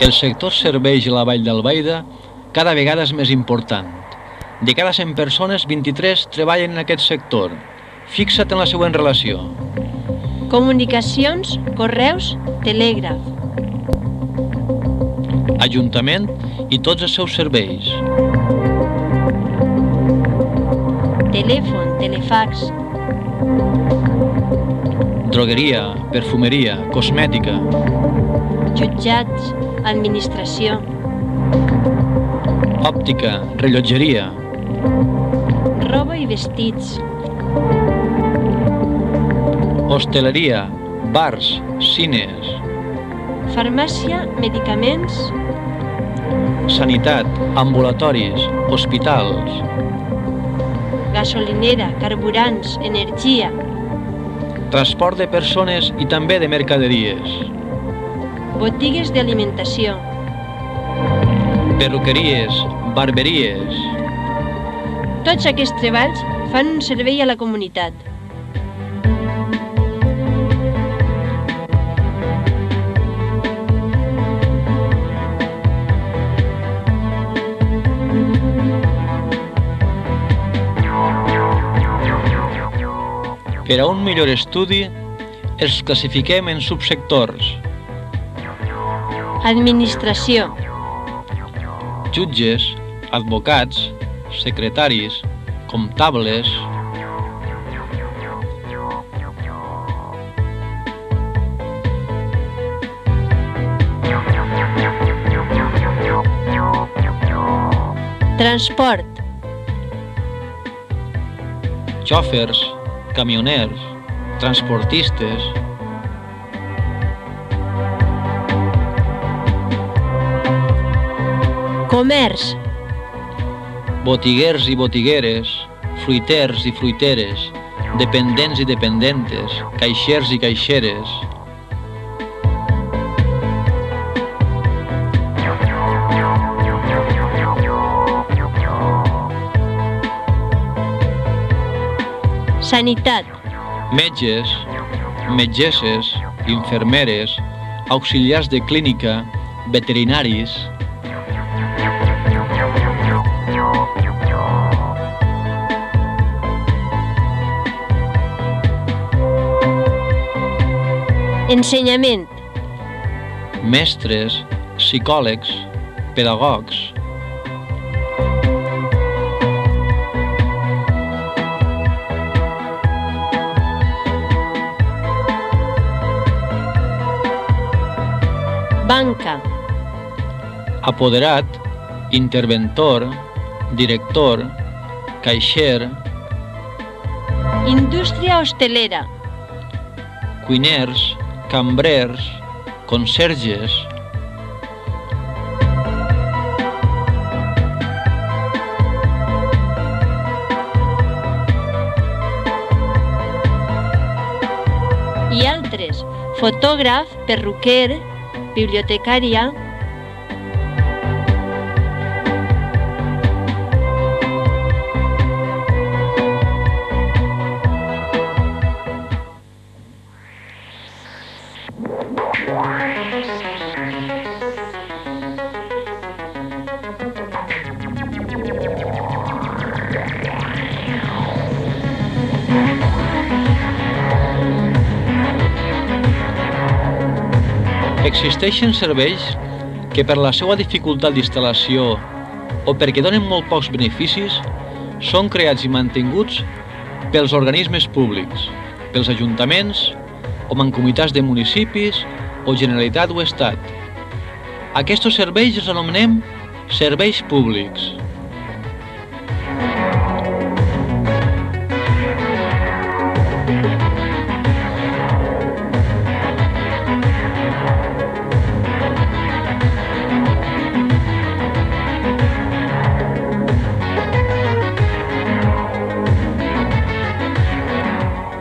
El sector serveis a la Vall d'Albaida cada vegada és més important. De cada 100 persones, 23 treballen en aquest sector. Fixa't en la següent relació. Comunicacions, correus, telègraf. Ajuntament i tots els seus serveis. Telèfon, telefax. Drogueria, perfumeria, cosmètica. Jutjats, administració. Òptica, rellotgeria. Roba i vestits. Hostaleria, bars, cines. Farmàcia, medicaments. Sanitat, ambulatoris, hospitals. Gasolinera, carburants, energia. Transport de persones i també de mercaderies. Botigues d'alimentació. Perruqueries, barberies. Tots aquests treballs fan un servei a la comunitat. Per a un millor estudi, els classifiquem en subsectors. Administració. Jutges, advocats, secretaris, comptables. Transport. Xòfers, camioners, transportistes. Comerç. Botiguers i botigueres, fruiters i fruiteres, dependents i dependentes, caixers i caixeres. Sanitat. Metges, metgesses, infermeres, auxiliars de clínica, veterinaris. Ensenyament. Mestres, psicòlegs, pedagogs. Banca. Apoderat, interventor, director, caixer. Indústria hostelera. Cuiners, cambrers, conserges. I altres. Fotògraf, perruquer, bibliotecària. Existeixen serveis que per la seva dificultat d'instal·lació o perquè donen molt pocs beneficis són creats i mantinguts pels organismes públics, pels ajuntaments o mancomunitats de municipis o Generalitat o Estat. Aquests serveis els anomenem serveis públics.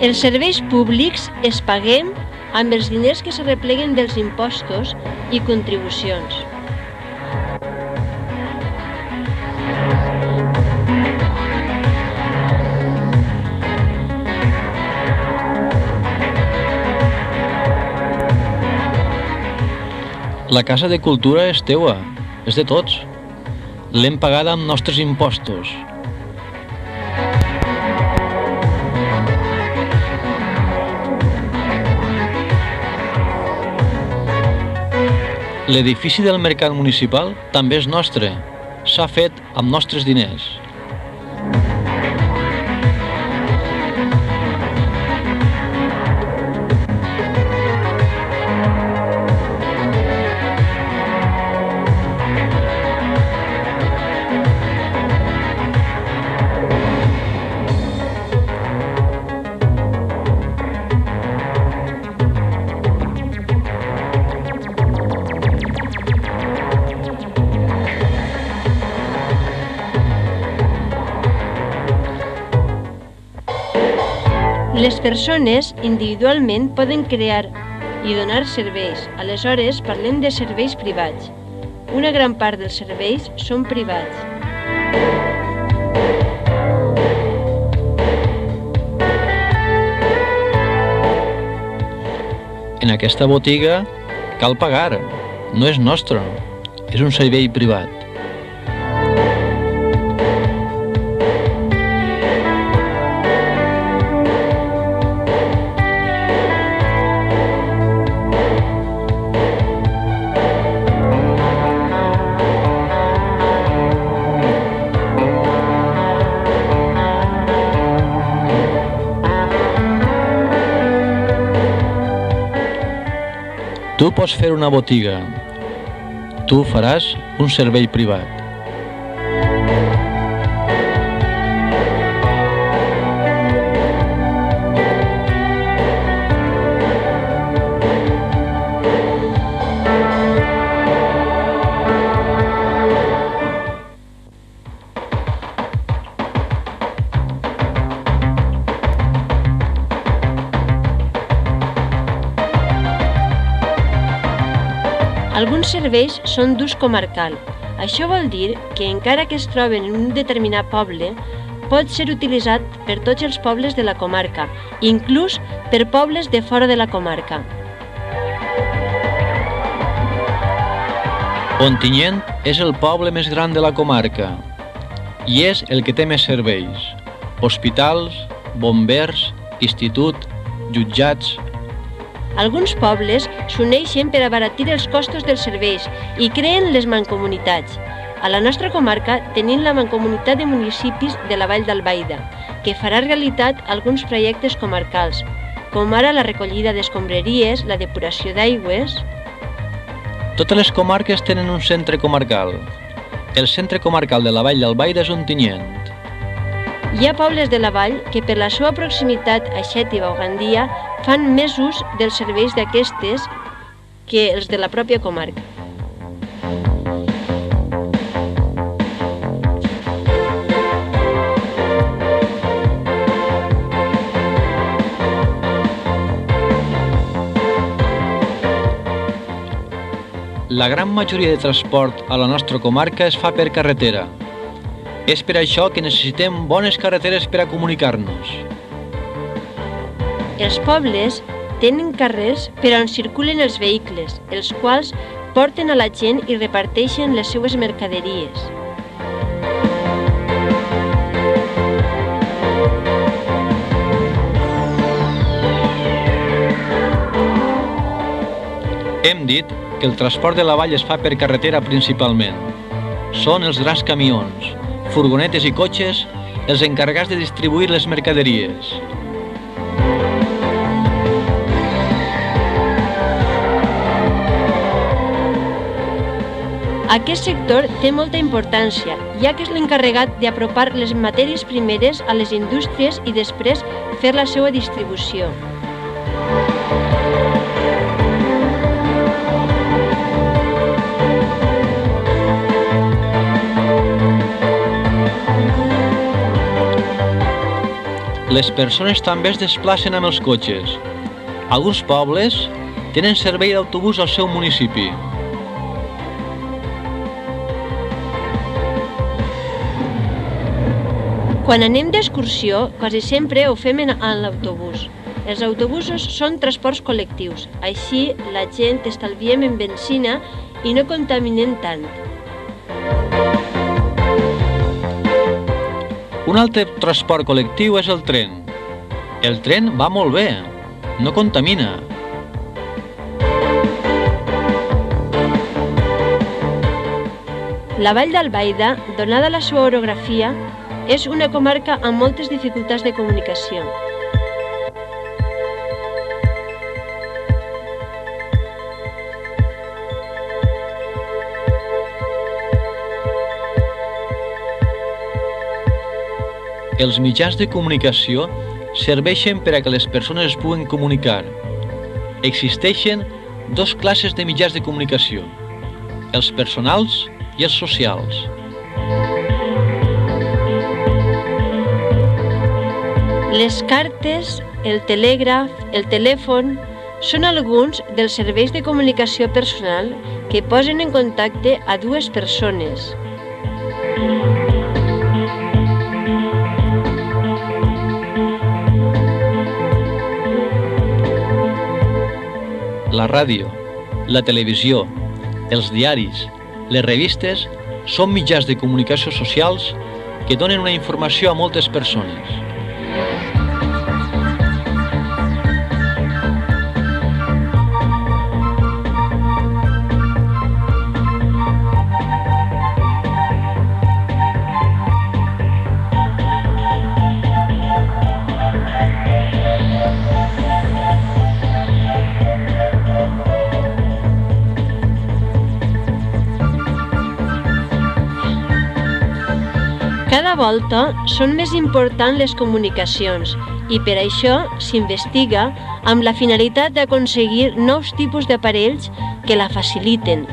Els serveis públics es paguem amb els diners que s'arrepleguen dels impostos i contribucions. La Casa de Cultura és teua, és de tots. L'hem pagada amb nostres impostos. L'edifici del mercat municipal també és nostre. S'ha fet amb nostres diners. Les persones individualment poden crear i donar serveis. Aleshores, parlem de serveis privats. Una gran part dels serveis són privats. En aquesta botiga cal pagar. No és nostre. És un servei privat. Tu pots fer una botiga. Tu faràs un servei privat. Alguns serveis són d'ús comarcal. Això vol dir que, encara que es troben en un determinat poble, pot ser utilitzat per tots els pobles de la comarca, inclús per pobles de fora de la comarca. Ontinyent és el poble més gran de la comarca i és el que té més serveis: hospitals, bombers, institut, jutjats. Alguns pobles s'uneixen per abaratir els costos dels serveis i creen les mancomunitats. A la nostra comarca tenim la Mancomunitat de Municipis de la Vall d'Albaida, que farà realitat alguns projectes comarcals, com ara la recollida d'escombraries, la depuració d'aigües. Totes les comarques tenen un centre comarcal. El centre comarcal de la Vall d'Albaida és Ontinyent. Hi ha pobles de la vall que, per la seva proximitat a Xètiva o Gandia, fan més ús dels serveis d'aquestes que els de la pròpia comarca. La gran majoria de transport a la nostra comarca es fa per carretera. És per això que necessitem bones carreteres per a comunicar-nos. Els pobles tenen carrers per on circulen els vehicles, els quals porten a la gent i reparteixen les seues mercaderies. Hem dit que el transport de la vall es fa per carretera principalment. Són els grans camions, furgonetes i cotxes els encarregats de distribuir les mercaderies. Aquest sector té molta importància, ja que és l'encarregat d'apropar les matèries primeres a les indústries i després fer la seva distribució. Les persones també es desplacen amb els cotxes. Alguns pobles tenen servei d'autobús al seu municipi. Quan anem d'excursió, quasi sempre ho fem en l'autobús. Els autobusos són transports col·lectius, així la gent estalviem en benzina i no contaminem tant. Un altre transport col·lectiu és el tren. El tren va molt bé, no contamina. La Vall d'Albaida, donada la seva orografia, és una comarca amb moltes dificultats de comunicació. Els mitjans de comunicació serveixen per a que les persones es puguen comunicar. Existeixen dues classes de mitjans de comunicació, els personals i els socials. Les cartes, el telègraf, el telèfon són alguns dels serveis de comunicació personal que posen en contacte a dues persones. La ràdio, la televisió, els diaris, les revistes són mitjans de comunicació socials que donen una informació a moltes persones. Cada volta són més importants les comunicacions i per això s'investiga amb la finalitat d'aconseguir nous tipus d'aparells que la faciliten.